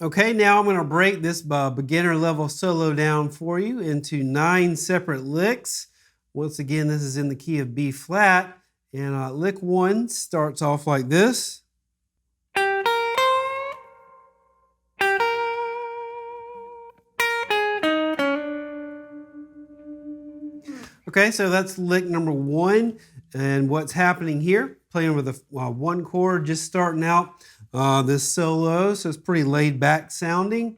Okay, now I'm going to break this beginner level solo down for you into 9 separate licks. Once again, this is in the key of B flat, and lick 1 starts off like this. Okay, so that's lick number 1, and what's happening here, playing with a 1 chord, just starting out this solo, so it's pretty laid back sounding.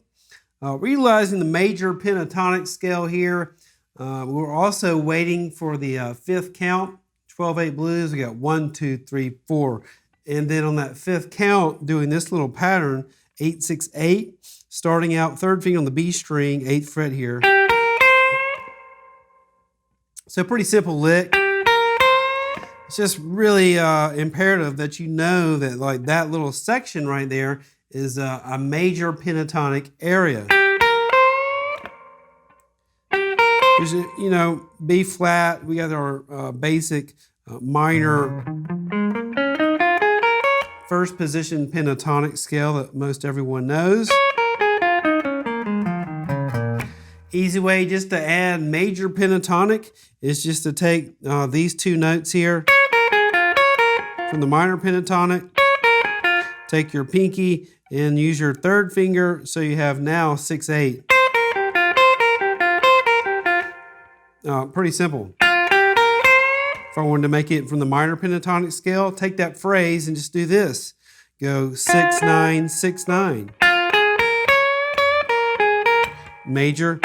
Realizing the major pentatonic scale here, we're also waiting for the 5th count, 12/8 blues. We got 1, 2, 3, 4, and then on that 5th count, doing this little pattern, 8, 6, 8, starting out 3rd finger on the B string, 8th fret here. So pretty simple lick. It's just really imperative that you know that like that little section right there is a major pentatonic area. You know, B flat, we got our basic minor first position pentatonic scale that most everyone knows. Easy way just to add major pentatonic is just to take these 2 notes here from the minor pentatonic, take your pinky and use your 3rd finger, so you have now 6, 8. Pretty simple. If I wanted to make it from the minor pentatonic scale, take that phrase and just do this. Go 6, 9, 6, 9. Major.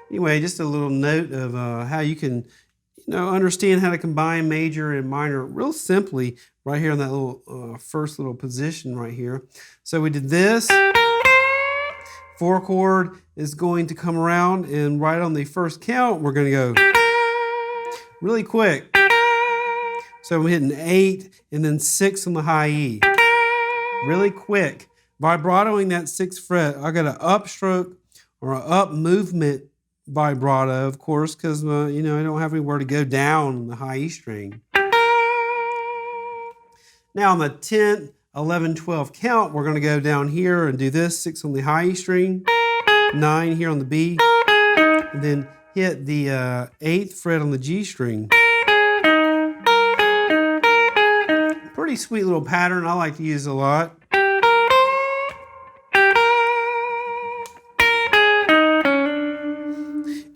Anyway, just a little note of how you can, understand how to combine major and minor real simply right here in that little first little position right here. So we did this. 4 chord is going to come around, and right on the 1st count, we're going to go really quick. So I'm hitting 8 and then 6 on the high E. Really quick. Vibratoing that 6th fret, I got an upstroke or an up movement vibrato, of course, because I don't have anywhere to go down on the high E string. Now on the 10th, 11, 12 count, we're going to go down here and do this, 6 on the high E string, 9 here on the B, and then hit the 8th fret on the G string. Pretty sweet little pattern I like to use a lot.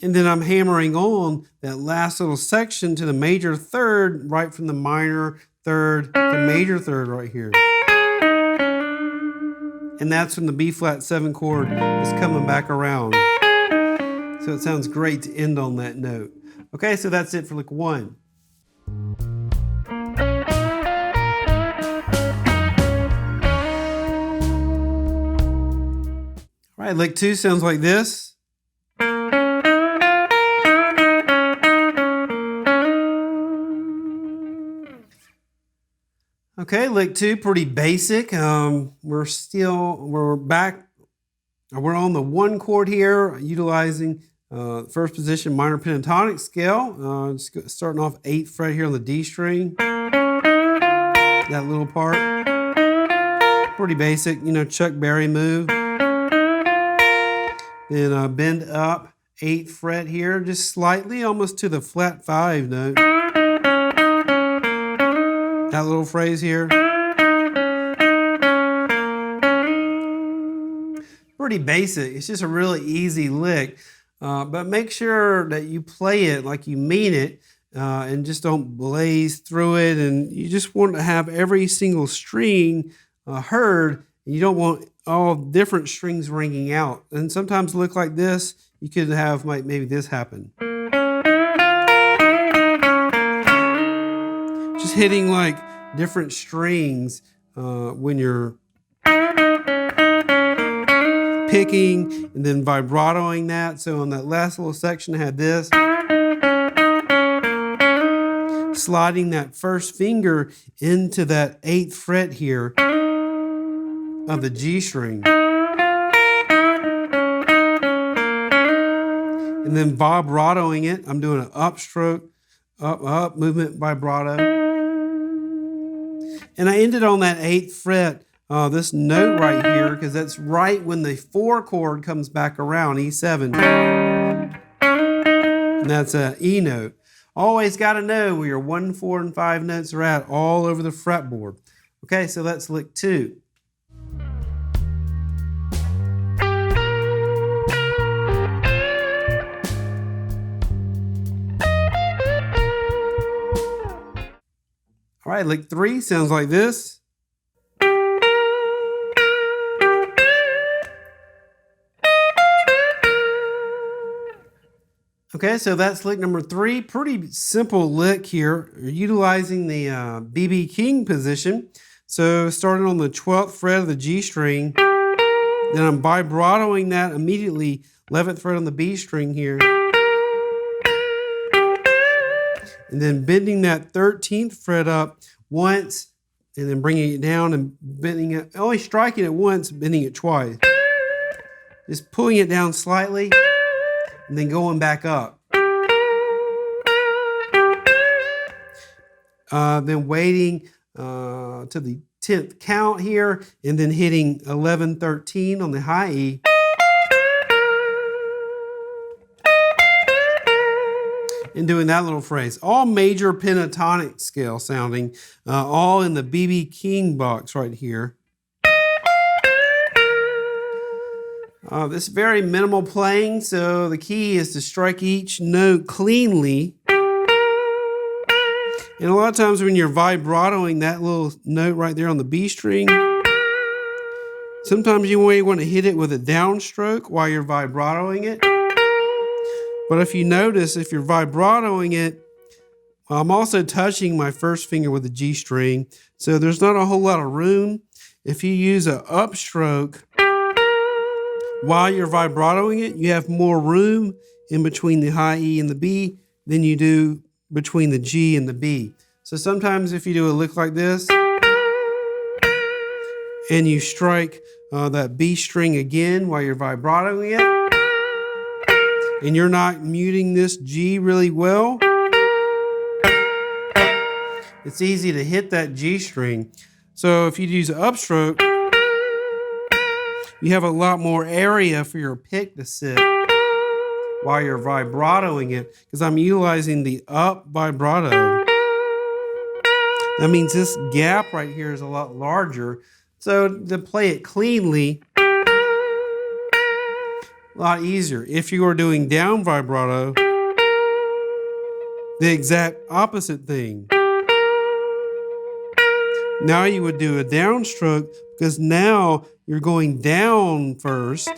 And then I'm hammering on that last little section to the major 3rd, right from the minor 3rd to major 3rd right here. And that's when the B flat 7 chord is coming back around. So it sounds great to end on that note. Okay, so that's it for lick 1. All right, lick 2 sounds like this. Okay, lick 2, pretty basic. We're back. We're on the 1 chord here, utilizing first position minor pentatonic scale. Just starting off 8th fret here on the D string. That little part. Pretty basic, Chuck Berry move. Then bend up 8th fret here, just slightly, almost to the flat 5 note. That little phrase here. Pretty basic. It's just a really easy lick. But make sure that you play it like you mean it and just don't blaze through it. And you just want to have every single string heard. And you don't want all different strings ringing out. And sometimes a lick like this, you could have maybe this happen. Just hitting like different strings when you're picking and then vibratoing that. So on that last little section, I had this. Sliding that 1st finger into that 8th fret here of the G string. And then vibratoing it. I'm doing an upstroke, up movement vibrato. And I ended on that 8th fret this note right here, because that's right when the 4 chord comes back around, E7. And that's an E note. Always got to know where your 1, 4, and 5 notes are at all over the fretboard. Okay, so that's lick 2. All right, lick 3 sounds like this. Okay, so that's lick number 3. Pretty simple lick here, utilizing the B.B. King position. So starting on the 12th fret of the G string, then I'm vibratoing that immediately, 11th fret on the B string here. And then bending that 13th fret up once, and then bringing it down and bending it, only striking it once, bending it twice. Just pulling it down slightly, and then going back up. Then waiting to the 10th count here, and then hitting 11, 13 on the high E. And doing that little phrase. All major pentatonic scale sounding, all in the B.B. King box right here. This is very minimal playing, so the key is to strike each note cleanly. And a lot of times when you're vibratoing that little note right there on the B string, sometimes you may want to hit it with a downstroke while you're vibratoing it. But if you notice, if you're vibratoing it, I'm also touching my first finger with the G string, so there's not a whole lot of room. If you use an upstroke while you're vibratoing it, you have more room in between the high E and the B than you do between the G and the B. So sometimes if you do a lick like this, and you strike that B string again while you're vibratoing it, and you're not muting this G really well, it's easy to hit that G string. So if you use an upstroke, you have a lot more area for your pick to sit while you're vibratoing it, because I'm utilizing the up vibrato. That means this gap right here is a lot larger. So to play it cleanly, a lot easier. If you are doing down vibrato, the exact opposite thing. Now you would do a downstroke, because now you're going down first,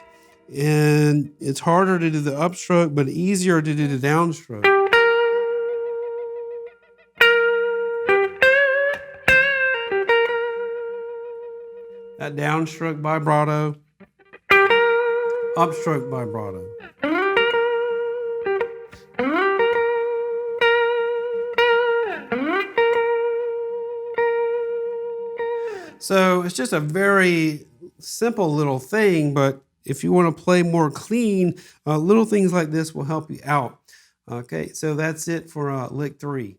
and it's harder to do the upstroke, but easier to do the downstroke. That downstroke vibrato, upstroke vibrato. So it's just a very simple little thing, but if you want to play more clean, little things like this will help you out. Okay, so that's it for lick 3.